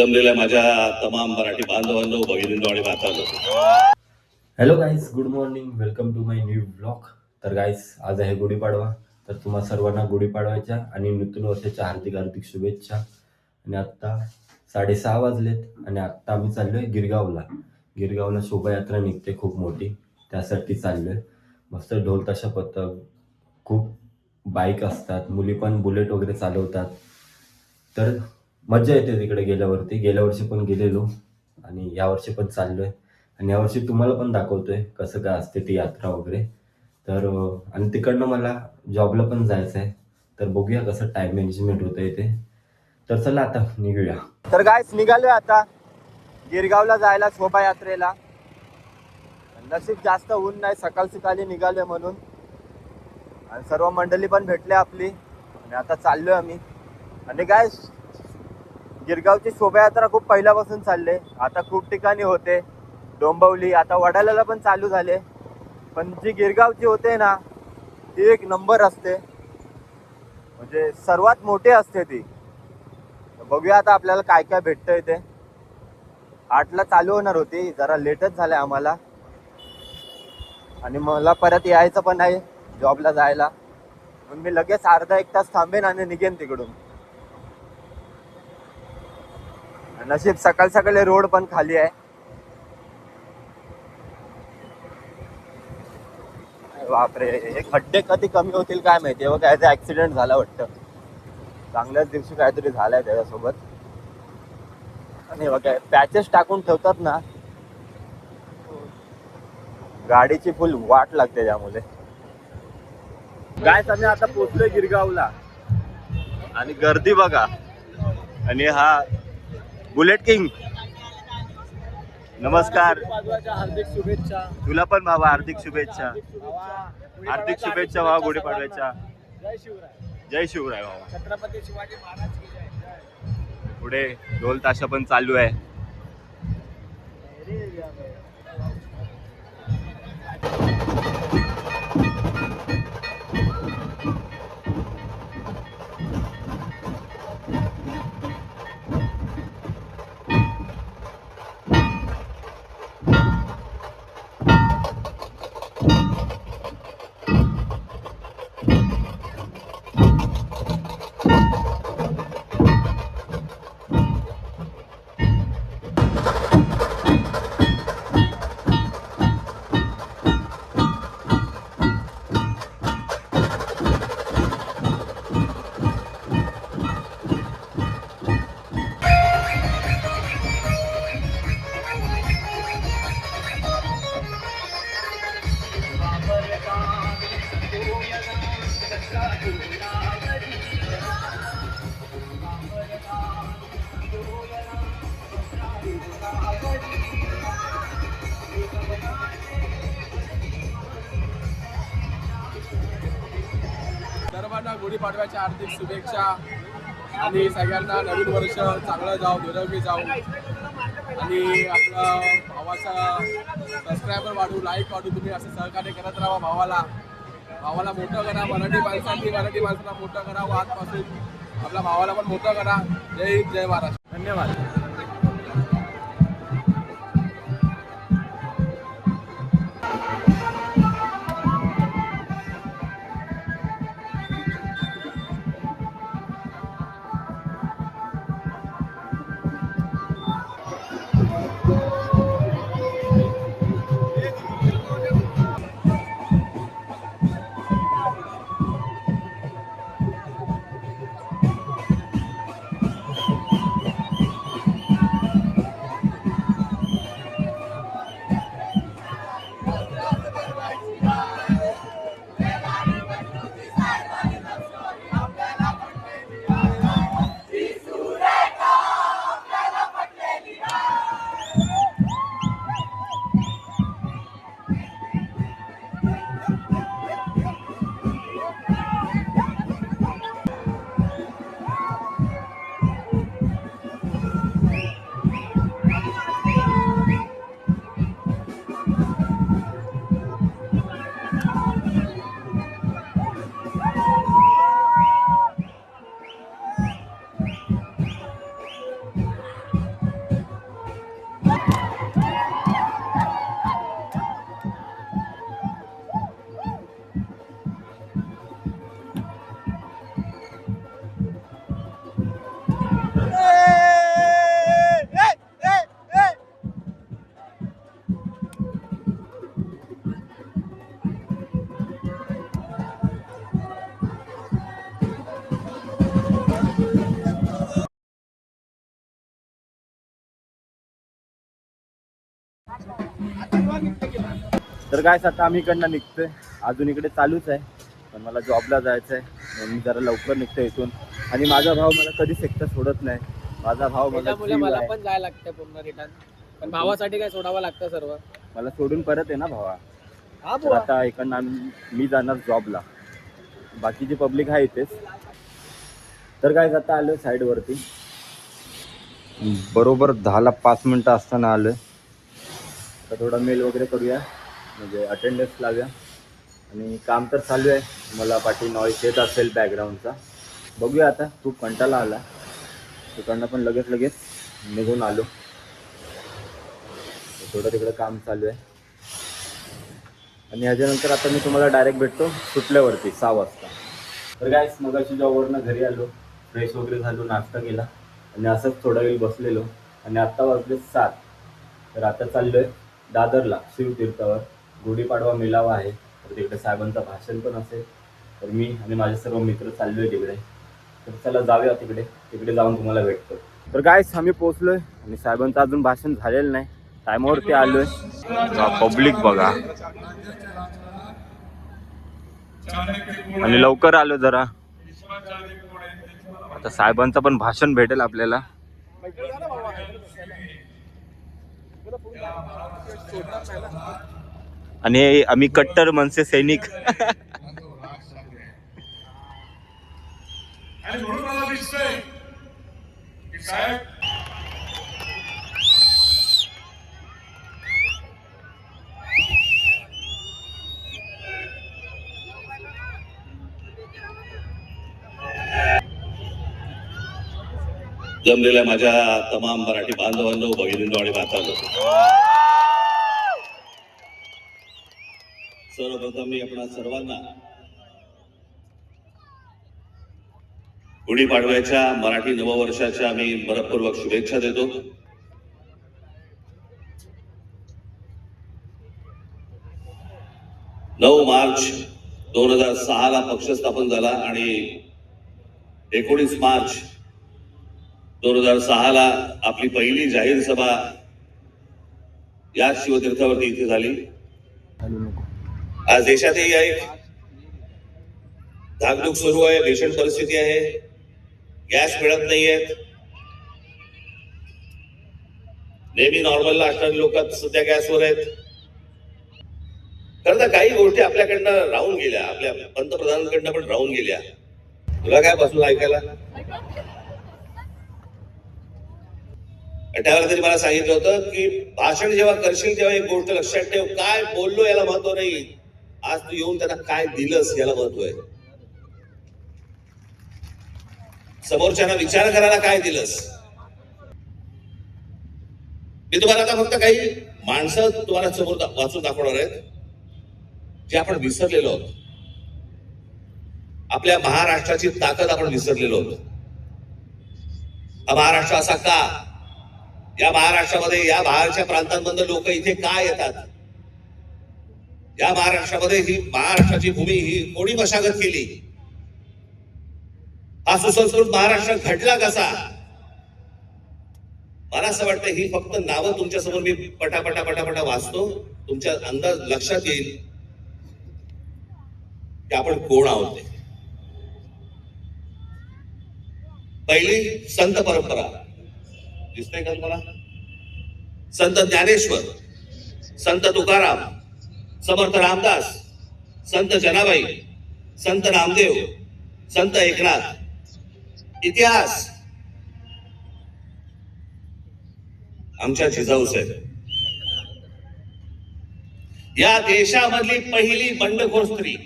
जमलेल्या माझ्या तमाम मराठी बांधवांनो, भगिनींनो आणि मातांनो, hello guys, good morning. Welcome to my new blog. तर गाईज, आज आहे गुढीपाडवा. तर तुम्हा सर्वांना गुढीपाडव्याच्या आणि नूतन वर्षाच्या हार्दिक हार्दिक शुभेच्छा. आणि आत्ता 6:30 वाजलेत आणि आत्ता आम्ही चाललोय गिरगावला शोभायात्रा निघते खूप मोठी, त्यासाठी चाललोय. मस्त ढोल ताशा पथक, खूप बाईक असतात, मुली पण बुलेट वगैरे चालवतात. तर मजा येते तिकडे गेल्यावरती. गेल्या वर्षी पण गेलेलो आणि यावर्षी पण चाललोय. आणि यावर्षी तुम्हाला पण दाखवतोय कसं काय असते ती यात्रा वगैरे. तर आणि तिकडनं मला जॉबला पण जायचं आहे. तर बघूया कसं टाइम मॅनेजमेंट होतं इथे. तर चला आता निघूया. तर गायस, निघालोय आता गिरगावला जायला शोभायात्रेला. नशीब जास्त ऊन नाही, सकाळी निघालोय म्हणून. आणि सर्व मंडळी पण भेटले आपली आणि आता चाललोय आम्ही. आणि गायस, गिरगावची शोभायात्रा खूप पहिल्यापासून चालले. आता खूप ठिकाणी होते, डोंबिवली, आता वडाळ्याला पण चालू झाले. पण जी गिरगावची होते ना, ती एक नंबर असते, म्हणजे सर्वात मोठी असते ती. बघूया आता आपल्याला काय काय भेटतंय ते. 8ला चालू होणार होती, जरा लेटच झालंय आम्हाला. आणि मला परत यायचं पण आहे जॉबला जायला, म्हणून मी लगेच अर्धा एक तास थांबेन आणि निघेन तिकडून. नशीब सकाळी रोड पण खाली आहे. बापरे, हे खड्डे कधी कमी होतील काय माहिती. बघा, काहीतरी ऍक्सिडेंट झाला वाटतं, चांगल्याच दिवशी काहीतरी झालंय त्याच्यासोबत. आणि बघा, पॅचेस टाकून ठेवतात ना, गाडीची फुल वाट लागते त्यामुळे. गायस, आम्ही आता पोहोचलोय गिरगावला आणि गर्दी बघा. आणि हा बुलेट किंग, नमस्कार. हार्दिक शुभेच्छा. तुला पण बाबा हार्दिक शुभेच्छा. हार्दिक शुभेच्छा बाबा गुढीपाडव्याच्या. जय शिवराय. जय शिवराय बाबा. छत्रपती शिवाजी महाराज की जय. पुढे ढोल ताशा पण चालू आहे. सर्वांना गुढीपाडव्याच्या हार्दिक शुभेच्छा. आणि सगळ्यांना नवीन वर्ष चांगलं जाऊ, निरोगी जाऊ. आणि आपलं भावाचा सबस्क्रायबर वाढू, लाईक वाढू. तुम्ही असं सहकार्य करत राहा. भावाला मोठं करा. मराठी माणसांना मोठं करा. आजपासून आपल्या भावाला पण मोठं करा. जय हिंद, जय महाराष्ट्र. धन्यवाद. तर काय आता आम्ही इकडनं निघतोय, अजून इकडे चालूच आहे, पण मला जॉबला जायचं आहे म्हणून मी जरा लवकर निघतोय इथून. आणि माझा भाव मला कधीच एकटा सोडत नाही. माझा भाव मला त्याच्यामुळे जीव मला आहे. पण जायला लागतं पूर्ण रिटर्न, पण भावासाठी काय सोडावं लागतं सर्व. मला सोडून परत आहे ना भावा. हा तर आता इकडनं मी जाणार जॉबला, बाकीची पब्लिक आहे इथेच. तर काय आता आलोय साईडवरती, बरोबर 10:05 असताना आलोय. तर थोडा मेल वगैरे करूया, म्हणजे अटेंडन्स लावूया. आणि काम तर चालू आहे, मला पाठी नॉईस येत असेल बॅकग्राऊंडचा, बघूया आता. खूप कंटाळा आला तिकडनं, पण लगेच निघून आलो. थोडं तिकडं काम चालू आहे. आणि ह्याच्यानंतर आता मी तुम्हाला डायरेक्ट भेटतो सुटल्यावरती 6 वाजता. तर काय मगाशी जॉबवरनं घरी आलो, फ्रेश वगैरे झालो, नाश्ता केला आणि असंच थोडा वेळ बसलेलो. आणि आत्ता वाजले 7. तर आता चाललोय दादरला शिवतीर्थावर. गुढीपाडवा मेळावा आहे, तर तिकडे साहेबांचं भाषण पण असेल. तर मी आणि माझे सर्व मित्र चाललोय तिकडे. तर चला जाऊया तिकडे जाऊन तुम्हाला भेटतो. तर काय आम्ही पोहोचलोय आणि साहेबांचं अजून भाषण झालेलं नाही, टायमावरती आलोय. पब्लिक बघा, आणि लवकर आलो जरा. आता साहेबांचं पण भाषण भेटेल आपल्याला. आणि आम्ही कट्टर मनसे सैनिक. जमलेल्या माझ्या तमाम मराठी बांधवांनो, भगिनींनो आणि मातांनो, सर्वप्रथम मी आपणा सर्वांना गुढीपाडव्याच्या मराठी नववर्षाच्या मी मनपूर्वक शुभेच्छा देतो. मार्च 2006 पक्ष स्थापन झाला आणि 19 मार्च 2006 आपली पहिली जाहीर सभा या शिवतीर्थावरती इथे झाली. आज देशातही एक धाकधूक सुरू आहे, भीषण परिस्थिती आहे, गॅस मिळत नाहीयेत. नेहमी नॉर्मलला असणारी लोक सध्या गॅसवर आहेत. खरं तर काही गोष्टी आपल्याकडनं राहून गेल्या, आपल्या पंतप्रधानांकडनं पण राहून गेल्या. तुला काय बसून ऐकायला? त्यावेळेला तरी मला सांगितलं होतं की भाषण जेव्हा करशील तेव्हा एक गोष्ट लक्षात ठेव, काय बोललो याला महत्व नाही, आज तू येऊन त्यांना काय दिलंस याला महत्व आहे. समोरच्यांना विचार करायला काय दिलंस. मी तुम्हाला आता फक्त काही माणसं तुम्हाला समोर वाचून दाखवणार आहेत जे आपण विसरलेलो आहोत. आपल्या महाराष्ट्राची ताकद आपण विसरलेलो होतो. हा महाराष्ट्र असा का? या महाराष्ट्रामध्ये, या बाहेरच्या प्रांतांमधून लोक इथे का येतात? या महाराष्ट्रामध्ये ही महाराष्ट्राची भूमी ही कोणी मशागत केली? हा सुसंस्कृत महाराष्ट्र घडला कसा? मला असं वाटतं ही फक्त नावं तुमच्या समोर मी पटापटा वाचतो, तुमच्या अंदाज लक्षात येईल की आपण कोण आहोत. पहिली संत परंपरा दिसतंय का तुम्हाला? संत ज्ञानेश्वर, संत तुकाराम, समर्थ रामदास, संत जनाबाई, संत नामदेव, संत एकनाथ. इतिहास आमच्या जिजाऊसाहेब. या देशामधली पहिली बंडखोर स्त्री,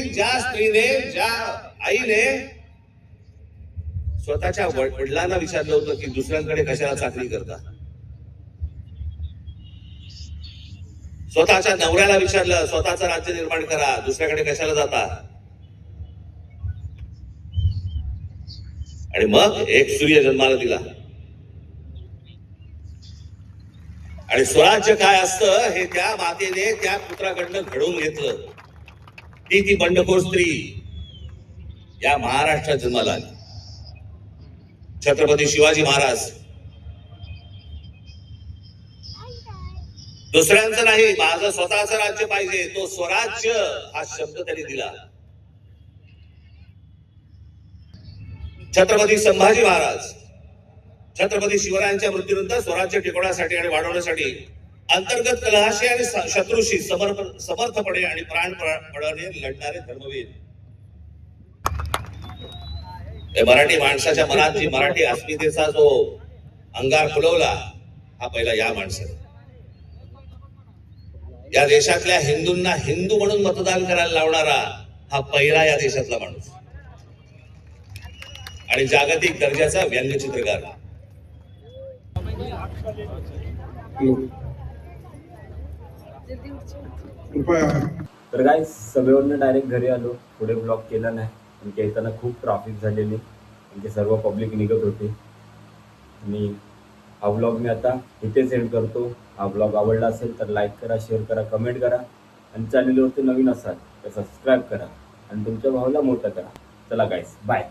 ज्या स्त्रीने, ज्या आईने स्वतःच्या वडिलांना विचारलं होतं की दुसऱ्यांकडे कशाला चाकरी करता. स्वतःच्या नवऱ्याला विचारलं, स्वतःचं राज्य निर्माण करा, दुसऱ्याकडे कशाला जाता. आणि मग एक सूर्य जन्माला दिला. आणि स्वराज्य काय असतं हे त्या मातेने त्या पुत्राकडनं घडवून घेतलं. ती बंडखोर स्त्री या महाराष्ट्रात जन्माला आली. छत्रपती शिवाजी महाराज दुसऱ्यांचं नाही, माझं स्वतःचं राज्य पाहिजे. तो स्वराज्य हा शब्द त्यांनी दिला. छत्रपती संभाजी महाराज छत्रपती शिवरायांच्या मृत्यूनंतर स्वराज्य टिकवण्यासाठी आणि वाढवण्यासाठी अंतर्गत कलहाशी आणि शत्रूशी समर्थपणे आणि प्राणपणाने लढणारे धर्मवीर. हे मराठी माणसाच्या मनात जी मराठी अस्मितेचा जो अंगार फुलवला हा पहिला या माणसाने. या देशातल्या हिंदूंना हिंदू म्हणून मतदान करायला लावणारा हा पहिला या देशातला माणूस आणि जागतिक दर्जाचा व्यंगचित्रकार. तर काय सभेवरनं डायरेक्ट घरी आलो. पुढे ब्लॉग केला नाही पण येताना खूप ट्रॅफिक झालेली म्हणजे सर्व पब्लिक निघत होते. आणि हा ब्लॉग मी आता इथेच एंड करतो. हा ब्लॉग आवडला असेल तर लाईक करा, शेअर करा, कमेंट करा आणि चॅनलवरती नवीन असाल तर सबस्क्राईब करा आणि तुमच्या भावाला मोठं करा. चला गाईस, बाय.